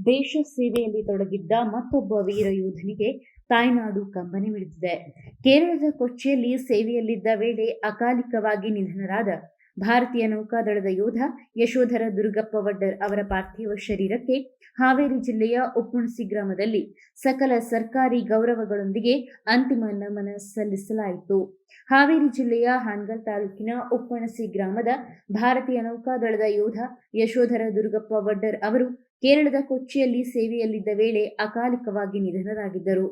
ದೇಶ ಸೇವೆಯಲ್ಲಿ ತೊಡಗಿದ್ದ ಮತ್ತೊಬ್ಬ ವೀರ ಯೋಧನಿಗೆ ತಾಯ್ನಾಡು ಕಂಬನಿ ಮಿಡಿದಿದೆ. ಕೇರಳದ ಕೊಚ್ಚಿಯಲ್ಲಿ ಸೇವೆಯಲ್ಲಿದ್ದ ವೇಳೆ ಅಕಾಲಿಕವಾಗಿ ನಿಧನರಾದ ಭಾರತೀಯ ನೌಕಾದಳದ ಯೋಧ ಯಶೋಧರ ದುರ್ಗಪ್ಪ ವಡ್ಡರ್ ಅವರ ಪಾರ್ಥಿವ ಶರೀರಕ್ಕೆ ಹಾವೇರಿ ಜಿಲ್ಲೆಯ ಉಪ್ಪುಣಸಿ ಗ್ರಾಮದಲ್ಲಿ ಸಕಲ ಸರ್ಕಾರಿ ಗೌರವಗಳೊಂದಿಗೆ ಅಂತಿಮ ನಮನ ಸಲ್ಲಿಸಲಾಯಿತು. ಹಾವೇರಿ ಜಿಲ್ಲೆಯ ಹಾನಗಲ್ ತಾಲೂಕಿನ ಉಪ್ಪಣಸಿ ಗ್ರಾಮದ ಭಾರತೀಯ ನೌಕಾದಳದ ಯೋಧ ಯಶೋಧರ ದುರ್ಗಪ್ಪ ವಡ್ಡರ್ ಅವರು ಕೇರಳದ ಕೊಚ್ಚಿಯಲ್ಲಿ ಸೇವೆಯಲ್ಲಿದ್ದ ವೇಳೆ ಅಕಾಲಿಕವಾಗಿ ನಿಧನರಾಗಿದ್ದರು.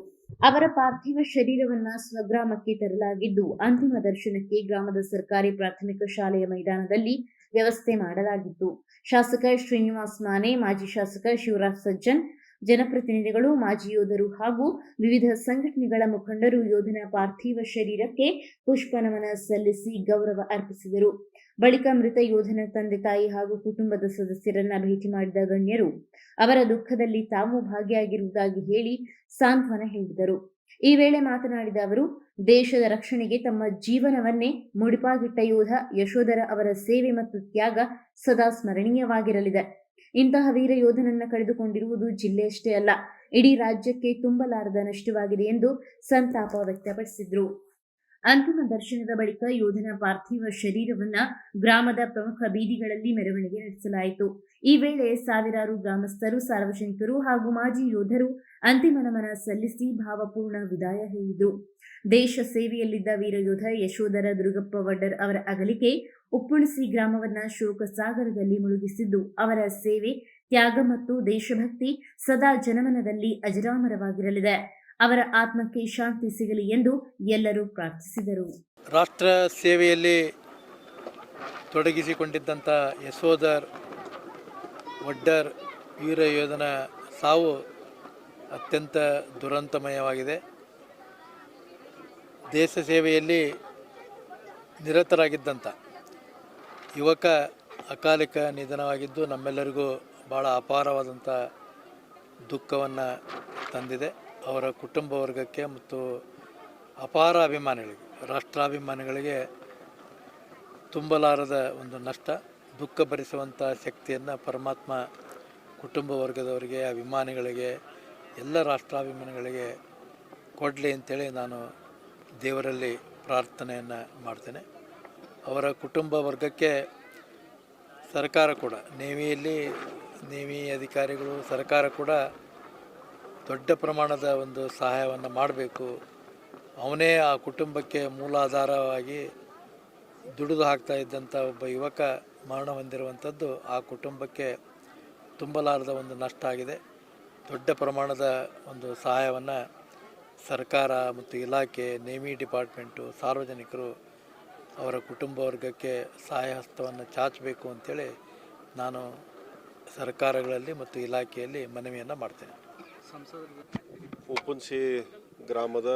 ಅವರ ಪಾರ್ಥಿವ ಶರೀರವನ್ನ ಸ್ವಗ್ರಾಮಕ್ಕೆ ತರಲಾಗಿದ್ದು, ಅಂತಿಮ ದರ್ಶನಕ್ಕೆ ಗ್ರಾಮದ ಸರ್ಕಾರಿ ಪ್ರಾಥಮಿಕ ಶಾಲೆಯ ಮೈದಾನದಲ್ಲಿ ವ್ಯವಸ್ಥೆ ಮಾಡಲಾಗಿತ್ತು. ಶಾಸಕ ಶ್ರೀನಿವಾಸ್ ಮಾನೆ, ಮಾಜಿ ಶಾಸಕ ಶಿವರಾಜ್ ಸಜ್ಜನ್, ಜನಪ್ರತಿನಿಧಿಗಳು, ಮಾಜಿ ಯೋಧರು ಹಾಗೂ ವಿವಿಧ ಸಂಘಟನೆಗಳ ಮುಖಂಡರು ಯೋಧನ ಪಾರ್ಥಿವ ಶರೀರಕ್ಕೆ ಪುಷ್ಪ ನಮನ ಸಲ್ಲಿಸಿ ಗೌರವ ಅರ್ಪಿಸಿದರು. ಬಳಿಕ ಮೃತ ಯೋಧನ ತಂದೆ ತಾಯಿ ಹಾಗೂ ಕುಟುಂಬದ ಸದಸ್ಯರನ್ನ ಭೇಟಿ ಮಾಡಿದ ಗಣ್ಯರು ಅವರ ದುಃಖದಲ್ಲಿ ತಾವು ಭಾಗಿಯಾಗಿರುವುದಾಗಿ ಹೇಳಿ ಸಾಂತ್ವನ ಹೇಳಿದರು. ಈ ವೇಳೆ ಮಾತನಾಡಿದ ಅವರು, ದೇಶದ ರಕ್ಷಣೆಗೆ ತಮ್ಮ ಜೀವನವನ್ನೇ ಮುಡಿಪಾಗಿಟ್ಟ ಯೋಧ ಯಶೋಧರ ಅವರ ಸೇವೆ ಮತ್ತು ತ್ಯಾಗ ಸದಾ ಸ್ಮರಣೀಯವಾಗಿರಲಿದೆ. ಇಂತಹ ವೀರ ಯೋಧನನ್ನ ಕಳೆದುಕೊಂಡಿರುವುದು ಜಿಲ್ಲೆಯಷ್ಟೇ ಅಲ್ಲ, ಇಡೀ ರಾಜ್ಯಕ್ಕೆ ತುಂಬಲಾರದ ನಷ್ಟವಾಗಿದೆ ಎಂದು ಸಂತಾಪ ವ್ಯಕ್ತಪಡಿಸಿದರು. ಅಂತಿಮ ದರ್ಶನದ ಬಳಿಕ ಯೋಧನ ಪಾರ್ಥಿವ ಶರೀರವನ್ನ ಗ್ರಾಮದ ಪ್ರಮುಖ ಬೀದಿಗಳಲ್ಲಿ ಮೆರವಣಿಗೆ ನಡೆಸಲಾಯಿತು. ಈ ವೇಳೆ ಸಾವಿರಾರು ಗ್ರಾಮಸ್ಥರು, ಸಾರ್ವಜನಿಕರು ಹಾಗೂ ಮಾಜಿ ಯೋಧರು ಅಂತಿಮ ನಮನ ಸಲ್ಲಿಸಿ ಭಾವಪೂರ್ಣ ವಿದಾಯ ಹೇಳಿದರು. ದೇಶ ಸೇವೆಯಲ್ಲಿದ್ದ ವೀರಯೋಧ ಯಶೋಧರ ದುರ್ಗಪ್ಪ ವಡ್ಡರ್ ಅವರ ಅಗಲಿಕೆ ಉಪ್ಪುಣಸಿ ಗ್ರಾಮವನ್ನ ಶೋಕ ಸಾಗರದಲ್ಲಿ ಮುಳುಗಿಸಿದ್ದು, ಅವರ ಸೇವೆ, ತ್ಯಾಗ ಮತ್ತು ದೇಶಭಕ್ತಿ ಸದಾ ಜನಮನದಲ್ಲಿ ಅಜರಾಮರವಾಗಿರಲಿದೆ. ಅವರ ಆತ್ಮಕ್ಕೆ ಶಾಂತಿ ಸಿಗಲಿ ಎಂದು ಎಲ್ಲರೂ ಪ್ರಾರ್ಥಿಸಿದರು. ರಾಷ್ಟ್ರ ಸೇವೆಯಲ್ಲಿ ತೊಡಗಿಸಿಕೊಂಡಿದ್ದಂಥ ಯಶೋಧರ್ ವಡ್ಡರ್ ವೀರ ಯೋಧನ ಸಾವು ಅತ್ಯಂತ ದುರಂತಮಯವಾಗಿದೆ. ದೇಶ ಸೇವೆಯಲ್ಲಿ ನಿರತರಾಗಿದ್ದಂಥ ಯುವಕ ಅಕಾಲಿಕ ನಿಧನವಾಗಿದ್ದು ನಮ್ಮೆಲ್ಲರಿಗೂ ಭಾಳ ಅಪಾರವಾದಂಥ ದುಃಖವನ್ನು ತಂದಿದೆ. ಅವರ ಕುಟುಂಬ ವರ್ಗಕ್ಕೆ ಮತ್ತು ಅಪಾರ ಅಭಿಮಾನಿಗಳಿಗೆ, ರಾಷ್ಟ್ರಾಭಿಮಾನಿಗಳಿಗೆ ತುಂಬಲಾರದ ಒಂದು ನಷ್ಟ, ದುಃಖ ಭರಿಸುವಂಥ ಶಕ್ತಿಯನ್ನು ಪರಮಾತ್ಮ ಕುಟುಂಬ ವರ್ಗದವರಿಗೆ, ಅಭಿಮಾನಿಗಳಿಗೆ, ಎಲ್ಲ ರಾಷ್ಟ್ರಾಭಿಮಾನಿಗಳಿಗೆ ಕೊಡಲಿ ಅಂತೇಳಿ ನಾನು ದೇವರಲ್ಲಿ ಪ್ರಾರ್ಥನೆಯನ್ನು ಮಾಡ್ತೇನೆ. ಅವರ ಕುಟುಂಬ ವರ್ಗಕ್ಕೆ ಸರ್ಕಾರ ಕೂಡ, ನೇವಿ ಅಧಿಕಾರಿಗಳು, ಸರ್ಕಾರ ಕೂಡ ದೊಡ್ಡ ಪ್ರಮಾಣದ ಒಂದು ಸಹಾಯವನ್ನು ಮಾಡಬೇಕು. ಅವನೇ ಆ ಕುಟುಂಬಕ್ಕೆ ಮೂಲಾಧಾರವಾಗಿ ದುಡಿದು ಹಾಕ್ತಾ ಇದ್ದಂಥ ಒಬ್ಬ ಯುವಕ ಮರಣ ಹೊಂದಿರುವಂಥದ್ದು ಆ ಕುಟುಂಬಕ್ಕೆ ತುಂಬಲಾರದ ಒಂದು ನಷ್ಟ ಆಗಿದೆ. ದೊಡ್ಡ ಪ್ರಮಾಣದ ಒಂದು ಸಹಾಯವನ್ನು ಸರ್ಕಾರ ಮತ್ತು ಇಲಾಖೆ, ನೇವಿ ಡಿಪಾರ್ಟ್ಮೆಂಟು, ಸಾರ್ವಜನಿಕರು ಅವರ ಕುಟುಂಬ ವರ್ಗಕ್ಕೆ ಸಹಾಯ ಹಸ್ತವನ್ನು ಚಾಚಬೇಕು ಅಂತೇಳಿ ನಾನು ಸರ್ಕಾರಗಳಲ್ಲಿ ಮತ್ತು ಇಲಾಖೆಯಲ್ಲಿ ಮನವಿಯನ್ನು ಮಾಡ್ತೇನೆ. ಉಪ್ಪುಣಸಿ ಗ್ರಾಮದ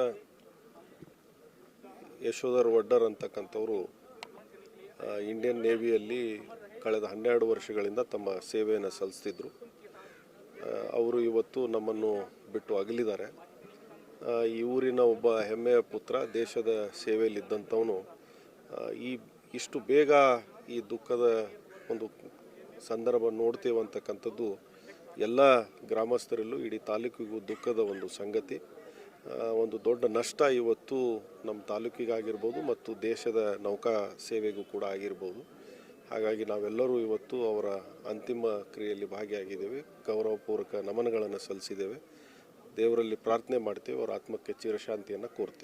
ಯಶೋಧರ್ ವಡ್ಡರ್ ಅಂತಕ್ಕಂಥವರು ಇಂಡಿಯನ್ ನೇವಿಯಲ್ಲಿ ಕಳೆದ 12 ವರ್ಷಗಳಿಂದ ತಮ್ಮ ಸೇವೆಯನ್ನು ಸಲ್ಲಿಸ್ತಿದ್ರು. ಅವರು ಇವತ್ತು ನಮ್ಮನ್ನು ಬಿಟ್ಟು ಅಗಲಿದ್ದಾರೆ. ಈ ಊರಿನ ಒಬ್ಬ ಹೆಮ್ಮೆಯ ಪುತ್ರ, ದೇಶದ ಸೇವೆಯಲ್ಲಿದ್ದಂಥವನು ಇಷ್ಟು ಬೇಗ ಈ ದುಃಖದ ಒಂದು ಸಂದರ್ಭ ನೋಡ್ತೇವೆ ಅಂತಕ್ಕಂಥದ್ದು ಎಲ್ಲ ಗ್ರಾಮಸ್ಥರಲ್ಲೂ, ಇಡೀ ತಾಲೂಕಿಗೂ ದುಃಖದ ಒಂದು ಸಂಗತಿ, ಒಂದು ದೊಡ್ಡ ನಷ್ಟ ಇವತ್ತು ನಮ್ಮ ತಾಲೂಕಿಗಾಗಿರ್ಬೋದು ಮತ್ತು ದೇಶದ ನೌಕಾ ಸೇವೆಗೂ ಕೂಡ ಆಗಿರ್ಬೋದು. ಹಾಗಾಗಿ ನಾವೆಲ್ಲರೂ ಇವತ್ತು ಅವರ ಅಂತಿಮ ಕ್ರಿಯೆಯಲ್ಲಿ ಭಾಗಿಯಾಗಿದ್ದೇವೆ, ಗೌರವಪೂರ್ವಕ ನಮನಗಳನ್ನು ಸಲ್ಲಿಸಿದ್ದೇವೆ. ದೇವರಲ್ಲಿ ಪ್ರಾರ್ಥನೆ ಮಾಡ್ತೇವೆ, ಅವರ ಆತ್ಮಕ್ಕೆ ಚಿರಶಾಂತಿಯನ್ನು ಕೋರ್ತೇವೆ.